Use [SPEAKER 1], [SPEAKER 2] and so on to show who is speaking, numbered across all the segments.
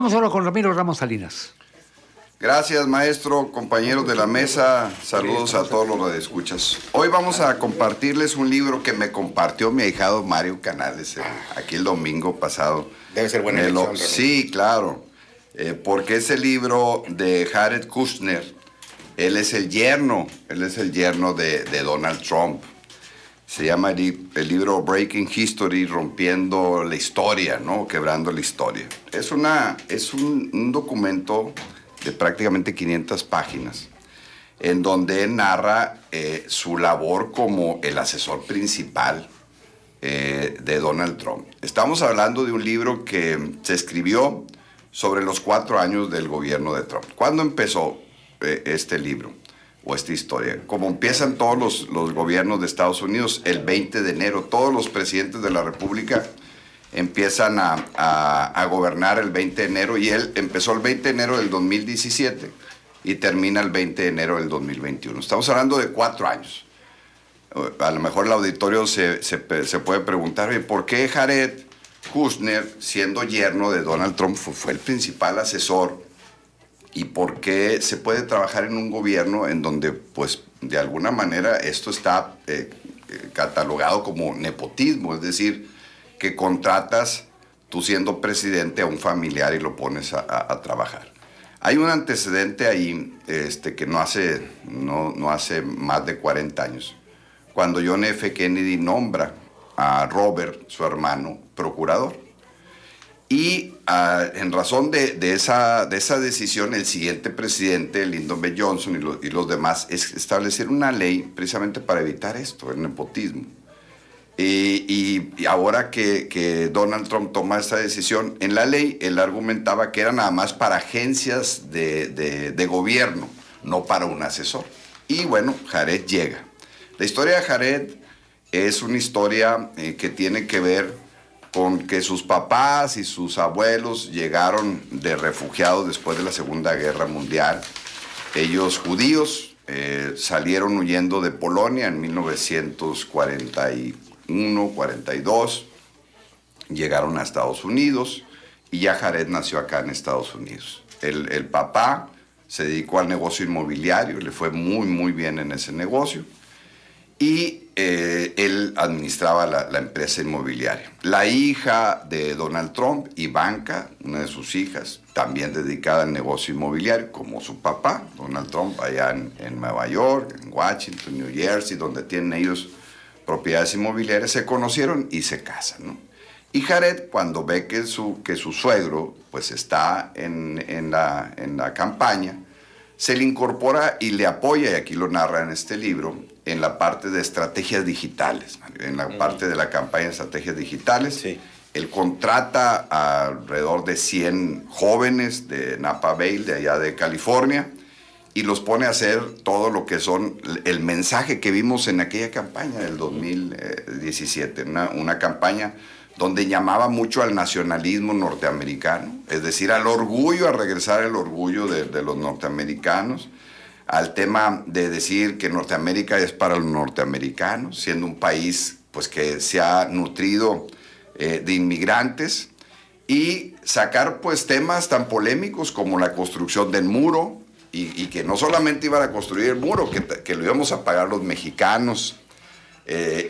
[SPEAKER 1] Vamos ahora con Ramiro Ramos Salinas.
[SPEAKER 2] Gracias, maestro, compañeros de la mesa, saludos a todos los radioescuchas. Hoy vamos a compartirles un libro que me compartió mi ahijado Mario Canales aquí el domingo pasado.
[SPEAKER 3] Debe ser buena elección,
[SPEAKER 2] Sí, claro, porque es el libro de Jared Kushner. Él es el yerno de Donald Trump. Se llama el libro Breaking History, rompiendo la historia, ¿no? Quebrando la historia. Es un documento de prácticamente 500 páginas, en donde él narra su labor como el asesor principal de Donald Trump. Estamos hablando de un libro que se escribió sobre los 4 años del gobierno de Trump. ¿Cuándo empezó este libro o esta historia? Como empiezan todos los gobiernos de Estados Unidos, el 20 de enero, todos los presidentes de la República empiezan a gobernar el 20 de enero, y él empezó el 20 de enero del 2017 y termina el 20 de enero del 2021. Estamos hablando de 4 años. A lo mejor el auditorio se puede preguntar, ¿por qué Jared Kushner, siendo yerno de Donald Trump, fue el principal asesor? ¿Y por qué se puede trabajar en un gobierno en donde, pues, de alguna manera esto está catalogado como nepotismo? Es decir, que contratas, tú siendo presidente, a un familiar y lo pones a trabajar. Hay un antecedente ahí que no hace más de 40 años, cuando John F. Kennedy nombra a Robert, su hermano, procurador. Y en razón de esa decisión, el siguiente presidente, Lyndon B. Johnson y los demás, establecieron una ley precisamente para evitar esto, el nepotismo. Y ahora que Donald Trump toma esta decisión, en la ley él argumentaba que era nada más para agencias de gobierno, no para un asesor. Y bueno, Jared llega. La historia de Jared es una historia que tiene que ver con que sus papás y sus abuelos llegaron de refugiados después de la Segunda Guerra Mundial. Ellos, judíos, salieron huyendo de Polonia en 1941, 42, llegaron a Estados Unidos y ya Jared nació acá en Estados Unidos. El papá se dedicó al negocio inmobiliario, le fue muy, muy bien en ese negocio, y él administraba la empresa inmobiliaria. La hija de Donald Trump, Ivanka, una de sus hijas, también dedicada al negocio inmobiliario, como su papá, Donald Trump, allá en Nueva York, en Washington, New Jersey, donde tienen ellos propiedades inmobiliarias, se conocieron y se casan, ¿no? Y Jared, cuando ve que su suegro pues está en la campaña, se le incorpora y le apoya, y aquí lo narra en este libro, en la parte de estrategias digitales, en la parte de la campaña de estrategias digitales.
[SPEAKER 3] Sí.
[SPEAKER 2] Él contrata a alrededor de 100 jóvenes de Napa Valley, de allá de California, y los pone a hacer todo lo que son el mensaje que vimos en aquella campaña del 2017, una campaña donde llamaba mucho al nacionalismo norteamericano, es decir, al orgullo, a regresar el orgullo de los norteamericanos, al tema de decir que Norteamérica es para los norteamericanos, siendo un país pues, que se ha nutrido de inmigrantes, y sacar pues, temas tan polémicos como la construcción del muro, y que no solamente iban a construir el muro, que lo íbamos a pagar los mexicanos,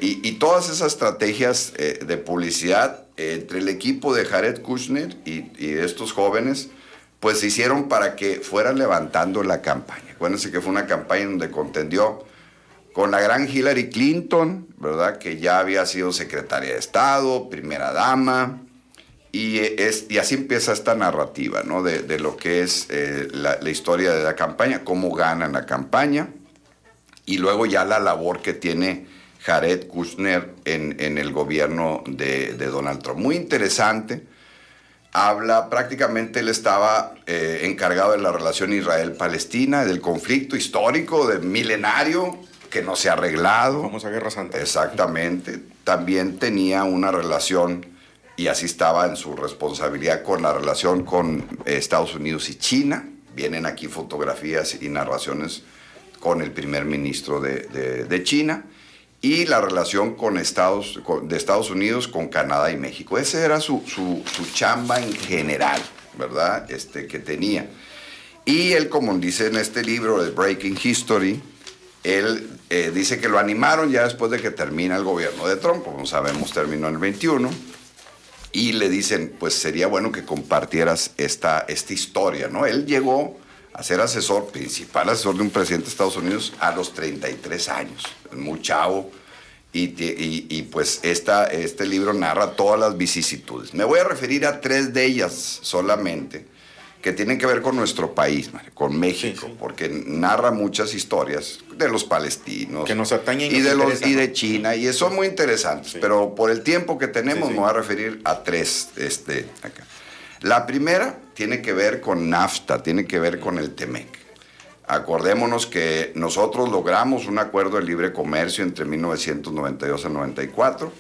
[SPEAKER 2] y todas esas estrategias de publicidad entre el equipo de Jared Kushner y estos jóvenes, pues se hicieron para que fueran levantando la campaña. Acuérdense que fue una campaña donde contendió con la gran Hillary Clinton, ¿verdad?, que ya había sido secretaria de Estado, primera dama, y así empieza esta narrativa, ¿no?, de lo que es la historia de la campaña, cómo ganan la campaña, y luego ya la labor que tiene Jared Kushner en el gobierno de Donald Trump. Muy interesante. Prácticamente él estaba encargado de la relación Israel-Palestina, del conflicto histórico, milenario, que no se ha arreglado.
[SPEAKER 3] Vamos a Guerra Santa.
[SPEAKER 2] Exactamente. También tenía una relación, y así estaba en su responsabilidad, con la relación con Estados Unidos y China. Vienen aquí fotografías y narraciones con el primer ministro de China. Y la relación de Estados Unidos con Canadá y México. Esa era su chamba en general. ¿verdad? Que tenía. Y él, como dice en este libro de Breaking History, él dice que lo animaron ya después de que termina el gobierno de Trump, como sabemos terminó en el 21, y le dicen, pues sería bueno que compartieras esta historia, ¿no? Él llegó a ser principal asesor de un presidente de Estados Unidos a los 33 años, muy chavo, y pues este libro narra todas las vicisitudes. Me voy a referir a 3 de ellas solamente, que tienen que ver con nuestro país, con México, sí. Porque narra muchas historias de los palestinos
[SPEAKER 3] que nos atañen
[SPEAKER 2] y de China, y son muy interesantes, sí. Pero por el tiempo que tenemos me voy a referir a 3 acá. La primera tiene que ver con NAFTA, tiene que ver con el TEMEC. Acordémonos que nosotros logramos un acuerdo de libre comercio entre 1992 y 94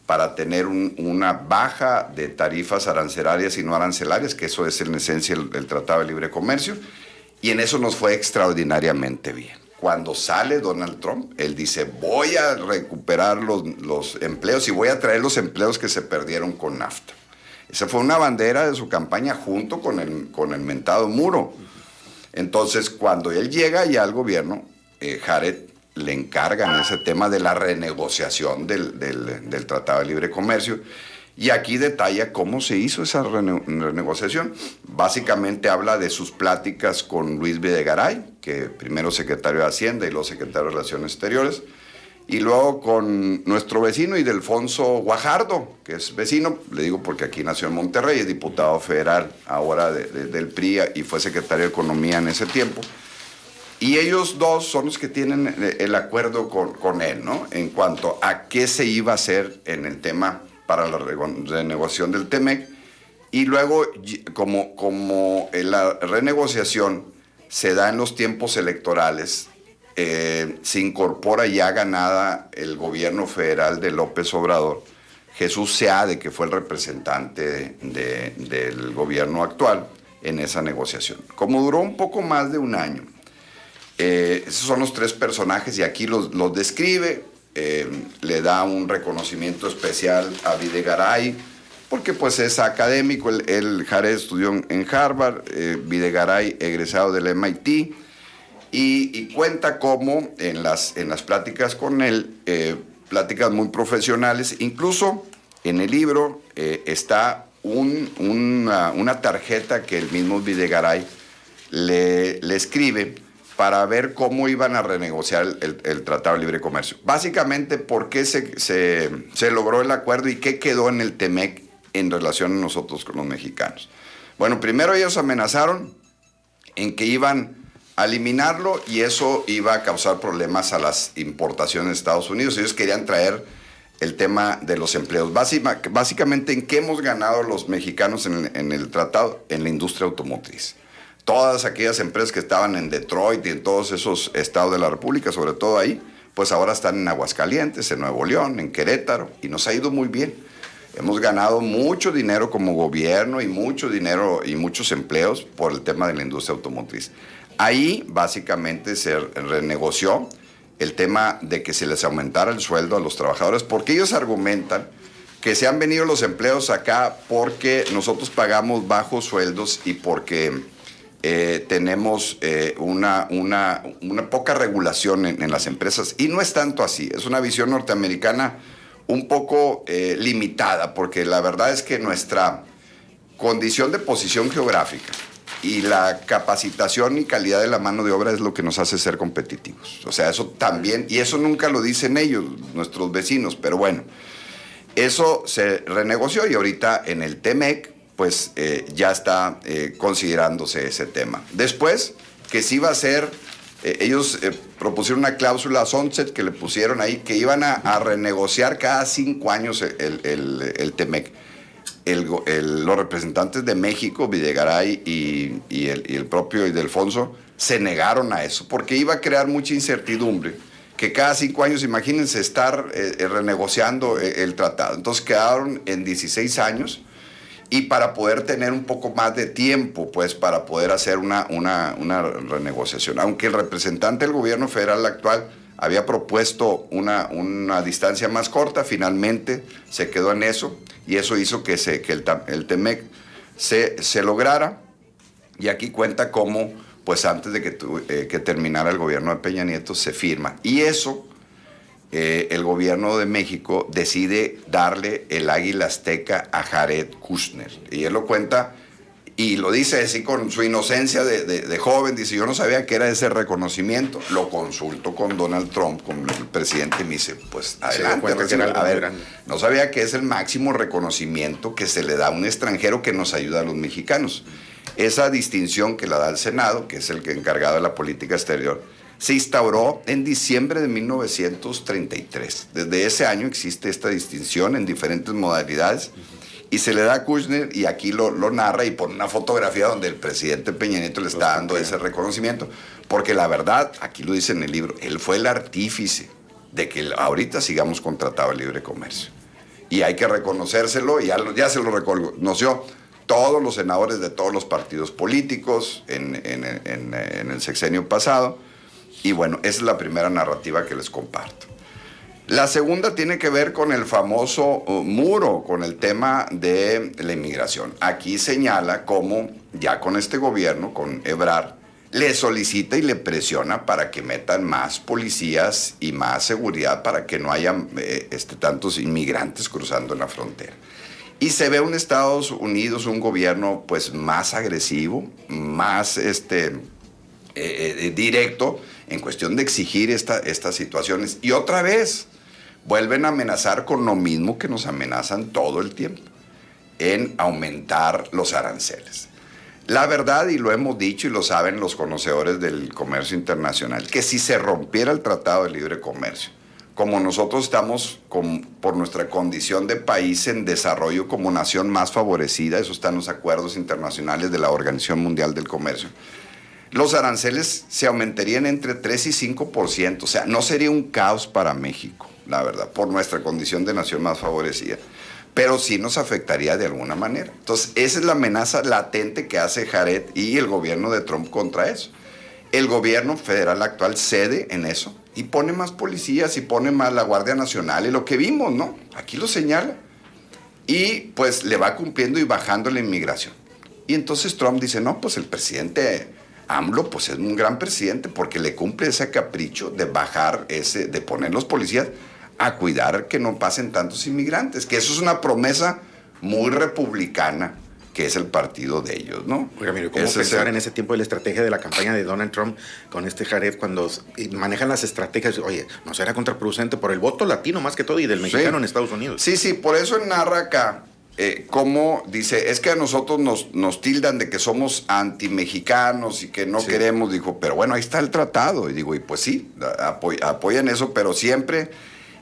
[SPEAKER 2] para tener una baja de tarifas arancelarias y no arancelarias, que eso es en esencia el Tratado de Libre Comercio, y en eso nos fue extraordinariamente bien. Cuando sale Donald Trump, él dice, voy a recuperar los empleos y voy a traer los empleos que se perdieron con NAFTA. Esa fue una bandera de su campaña junto con el mentado muro. Entonces, cuando él llega ya al gobierno, Jared le encargan ese tema de la renegociación del Tratado de Libre Comercio, y aquí detalla cómo se hizo esa renegociación. Básicamente habla de sus pláticas con Luis Videgaray, que primero secretario de Hacienda y luego secretario de Relaciones Exteriores, y luego con nuestro vecino Ildefonso Guajardo, que es vecino, le digo porque aquí nació en Monterrey, es diputado federal ahora del PRI y fue secretario de Economía en ese tiempo. Y ellos dos son los que tienen el acuerdo con él, ¿no? En cuanto a qué se iba a hacer en el tema para la renegociación del TEMEC. Y luego, como la renegociación se da en los tiempos electorales, se incorpora ya ganada el gobierno federal de López Obrador, Jesús Seade, que fue el representante del gobierno actual en esa negociación. Como duró un poco más de un año, esos son los 3 personajes y aquí los describe, le da un reconocimiento especial a Videgaray, porque pues es académico, Jared estudió en Harvard, Videgaray egresado del MIT, y cuenta cómo en las pláticas con él, pláticas muy profesionales, incluso en el libro está una tarjeta que el mismo Videgaray le escribe para ver cómo iban a renegociar el Tratado de Libre Comercio. Básicamente, por qué se logró el acuerdo y qué quedó en el TEMEC en relación a nosotros con los mexicanos. Bueno, primero ellos amenazaron en que iban a eliminarlo y eso iba a causar problemas a las importaciones de Estados Unidos. Ellos querían traer el tema de los empleos. Básicamente, ¿en qué hemos ganado los mexicanos en el tratado? En la industria automotriz. Todas aquellas empresas que estaban en Detroit y en todos esos estados de la República, sobre todo ahí, pues ahora están en Aguascalientes, en Nuevo León, en Querétaro, y nos ha ido muy bien. Hemos ganado mucho dinero como gobierno y mucho dinero y muchos empleos por el tema de la industria automotriz. Ahí básicamente se renegoció el tema de que se les aumentara el sueldo a los trabajadores, porque ellos argumentan que se han venido los empleos acá porque nosotros pagamos bajos sueldos y porque tenemos una poca regulación en las empresas. Y no es tanto así, es una visión norteamericana un poco limitada, porque la verdad es que nuestra condición de posición geográfica y la capacitación y calidad de la mano de obra es lo que nos hace ser competitivos. O sea, eso también, y eso nunca lo dicen ellos, nuestros vecinos, pero bueno, eso se renegoció y ahorita en el TEMEC, pues ya está considerándose ese tema. Después, que sí iba a ser, ellos propusieron una cláusula sunset que le pusieron ahí, que iban a renegociar cada 5 años el TEMEC. Los representantes de México, Videgaray y el propio Ildefonso, se negaron a eso, porque iba a crear mucha incertidumbre, que cada 5 años, imagínense, estar renegociando el tratado. Entonces quedaron en 16 años, y para poder tener un poco más de tiempo, pues, para poder hacer una renegociación. Aunque el representante del gobierno federal actual había propuesto una distancia más corta, finalmente se quedó en eso, y eso hizo que el TEMEC se lograra. Y aquí cuenta cómo, pues antes de que terminara el gobierno de Peña Nieto, se firma. Y eso, el gobierno de México decide darle el águila azteca a Jared Kushner. Y él lo cuenta y lo dice así con su inocencia de joven. Dice, yo no sabía que era ese reconocimiento. Lo consulto con Donald Trump, con el presidente, y me dice, pues adelante. A ver, no sabía que es el máximo reconocimiento que se le da a un extranjero que nos ayuda a los mexicanos. Esa distinción que la da el Senado, que es el que encargado de la política exterior, se instauró en diciembre de 1933. Desde ese año existe esta distinción en diferentes modalidades y se le da a Kushner, y aquí lo narra y pone una fotografía donde el presidente Peña Nieto le está dando ese reconocimiento, porque la verdad, aquí lo dice en el libro, él fue el artífice de que ahorita sigamos con Tratado de Libre Comercio. Y hay que reconocérselo, y ya se lo reconoció todos los senadores de todos los partidos políticos en el sexenio pasado. Y bueno, esa es la primera narrativa que les comparto. La segunda tiene que ver con el famoso muro, con el tema de la inmigración. Aquí señala cómo ya con este gobierno, con Ebrard, le solicita y le presiona para que metan más policías y más seguridad para que no haya tantos inmigrantes cruzando la frontera. Y se ve un Estados Unidos, un gobierno pues más agresivo, más directo en cuestión de exigir estas situaciones. Y otra vez vuelven a amenazar con lo mismo que nos amenazan todo el tiempo, en aumentar los aranceles. La verdad, y lo hemos dicho y lo saben los conocedores del comercio internacional, que si se rompiera el Tratado de Libre Comercio, como nosotros estamos por nuestra condición de país en desarrollo como nación más favorecida, eso está en los acuerdos internacionales de la Organización Mundial del Comercio, los aranceles se aumentarían entre 3 y 5%, o sea, no sería un caos para México, la verdad, por nuestra condición de nación más favorecida, pero sí nos afectaría de alguna manera. Entonces, esa es la amenaza latente que hace Jared y el gobierno de Trump contra eso. El gobierno federal actual cede en eso y pone más policías y pone más la Guardia Nacional, y lo que vimos, ¿no? Aquí lo señala. Y pues le va cumpliendo y bajando la inmigración. Y entonces Trump dice, no, pues el presidente AMLO pues es un gran presidente porque le cumple ese capricho de bajar de poner los policías a cuidar que no pasen tantos inmigrantes, que eso es una promesa muy republicana, que es el partido de ellos, ¿no?
[SPEAKER 3] Oiga, mire, ¿cómo pensar en ese tiempo de la estrategia de la campaña de Donald Trump con Jared cuando manejan las estrategias? Oye, ¿no será contraproducente por el voto latino más que todo y del mexicano en Estados Unidos?
[SPEAKER 2] Sí, por eso él narra acá cómo dice, es que a nosotros nos tildan de que somos anti-mexicanos y que no queremos, dijo, pero bueno, ahí está el tratado. Y digo, y pues sí, apoyan eso, pero siempre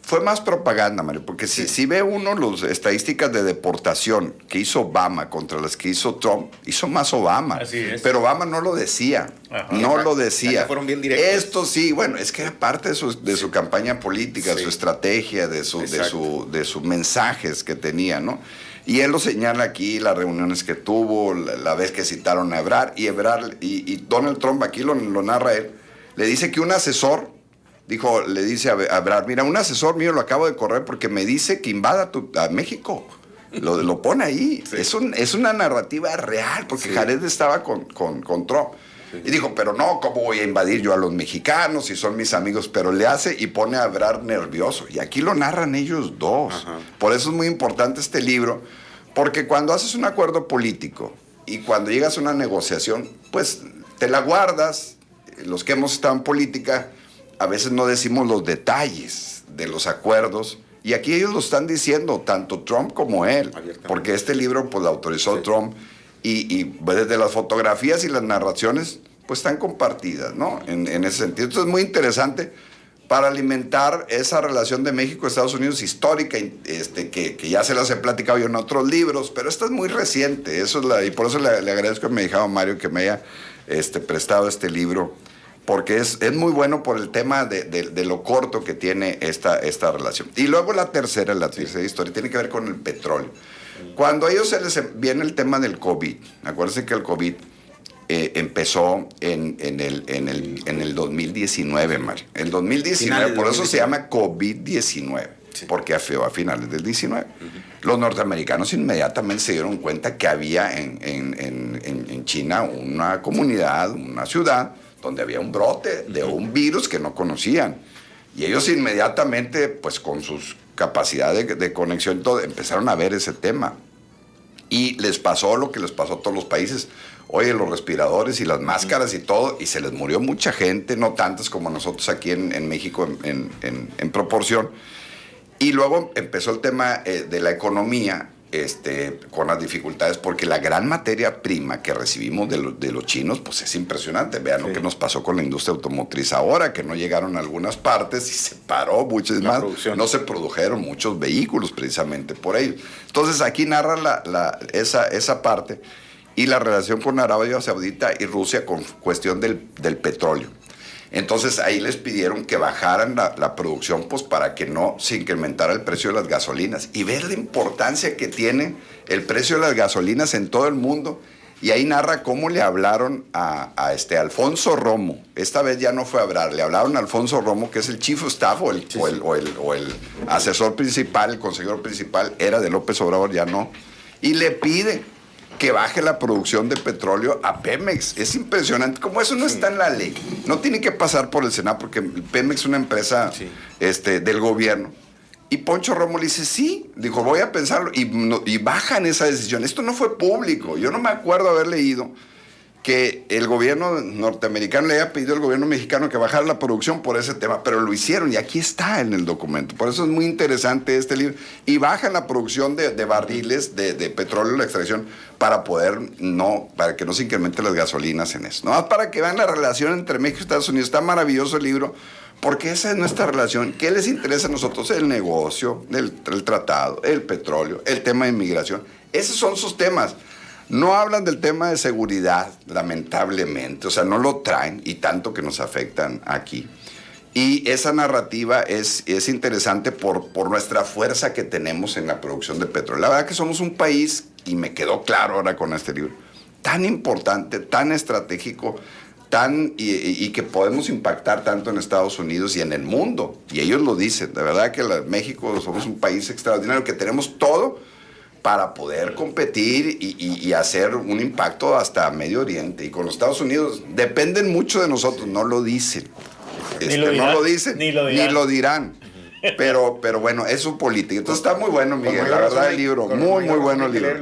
[SPEAKER 2] fue más propaganda, Mario, porque si ve uno las estadísticas de deportación que hizo Obama contra las que hizo Trump, hizo más Obama. Así es. Pero Obama no lo decía. Ajá. No lo decía.
[SPEAKER 3] Ya fueron bien directos.
[SPEAKER 2] Esto sí, bueno, es que era parte de su campaña política, de su estrategia, de sus mensajes que tenía, ¿no? Y él lo señala aquí, las reuniones que tuvo, la vez que citaron a Ebrard, y Donald Trump, aquí lo narra él, le dice que un asesor, le dice a Ebrard, mira, un asesor mío lo acabo de correr porque me dice que invada a México. Lo pone ahí. Sí. Es una narrativa real, porque Jared estaba con Trump. Sí. Y dijo, pero no, ¿cómo voy a invadir yo a los mexicanos si son mis amigos? Pero le hace y pone a Ebrard nervioso. Y aquí lo narran ellos dos. Ajá. Por eso es muy importante este libro, porque cuando haces un acuerdo político y cuando llegas a una negociación, pues te la guardas. Los que hemos estado en política a veces no decimos los detalles de los acuerdos, y aquí ellos lo están diciendo, tanto Trump como él, porque este libro pues lo autorizó Trump, y desde las fotografías y las narraciones pues están compartidas, ¿no? En ese sentido. Entonces es muy interesante para alimentar esa relación de México-Estados Unidos histórica, que ya se las he platicado yo en otros libros, pero esta es muy reciente, y por eso le agradezco a mi hijado Mario que me haya prestado este libro, porque es muy bueno por el tema de lo corto que tiene esta relación. Y luego la tercera historia tiene que ver con el petróleo. Cuando a ellos se les viene el tema del COVID, acuérdense que el COVID empezó en el 2019, Mario. El 2019, por eso se llama COVID-19. porque afeó a finales del 19. Los norteamericanos inmediatamente se dieron cuenta que había en China una comunidad, una ciudad, donde había un brote de un virus que no conocían. Y ellos inmediatamente, pues con sus capacidades de conexión y todo, empezaron a ver ese tema. Y les pasó lo que les pasó a todos los países. Oye, los respiradores y las máscaras y todo, y se les murió mucha gente, no tantas como nosotros aquí en México en proporción. Y luego empezó el tema de la economía, con las dificultades, porque la gran materia prima que recibimos de los chinos, pues es impresionante. Vean lo que nos pasó con la industria automotriz ahora, que no llegaron a algunas partes y se paró muchas más. No se produjeron muchos vehículos precisamente por ello. Entonces aquí narra esa parte y la relación con Arabia Saudita y Rusia con cuestión del petróleo. Entonces ahí les pidieron que bajaran la producción, pues para que no se incrementara el precio de las gasolinas. Y ver la importancia que tiene el precio de las gasolinas en todo el mundo. Y ahí narra cómo le hablaron a Alfonso Romo. Esta vez ya no fue a hablar, le hablaron a Alfonso Romo, que es el chief of staff o el asesor principal, el consejero principal, era de López Obrador, ya no. Y le pide que baje la producción de petróleo a Pemex. Es impresionante. Como eso no está en la ley, no tiene que pasar por el Senado, porque Pemex es una empresa del gobierno. Y Poncho Romo le dice, sí, dijo, voy a pensarlo, y bajan esa decisión. Esto no fue público. Yo no me acuerdo haber leído que el gobierno norteamericano le haya pedido al gobierno mexicano que bajara la producción por ese tema, pero lo hicieron y aquí está en el documento. Por eso es muy interesante este libro. Y bajan la producción de barriles de petróleo, la extracción, para que no se incrementen las gasolinas en eso. No, para que vean la relación entre México y Estados Unidos. Está maravilloso el libro, porque esa es nuestra relación. ¿Qué les interesa a nosotros? El negocio, el tratado, el petróleo, el tema de inmigración. Esos son sus temas. No hablan del tema de seguridad, lamentablemente. O sea, no lo traen, y tanto que nos afectan aquí. Y esa narrativa es interesante por nuestra fuerza que tenemos en la producción de petróleo. La verdad que somos un país, y me quedó claro ahora con este libro, tan importante, tan estratégico, y que podemos impactar tanto en Estados Unidos y en el mundo. Y ellos lo dicen. De verdad que México somos un país extraordinario, que tenemos todo para poder competir y hacer un impacto hasta Medio Oriente. Y con los Estados Unidos dependen mucho de nosotros, no lo dicen. No lo dicen, ni lo dirán. Pero bueno, es su política. Entonces está muy bueno, Miguel. La verdad, el libro, muy bueno el libro.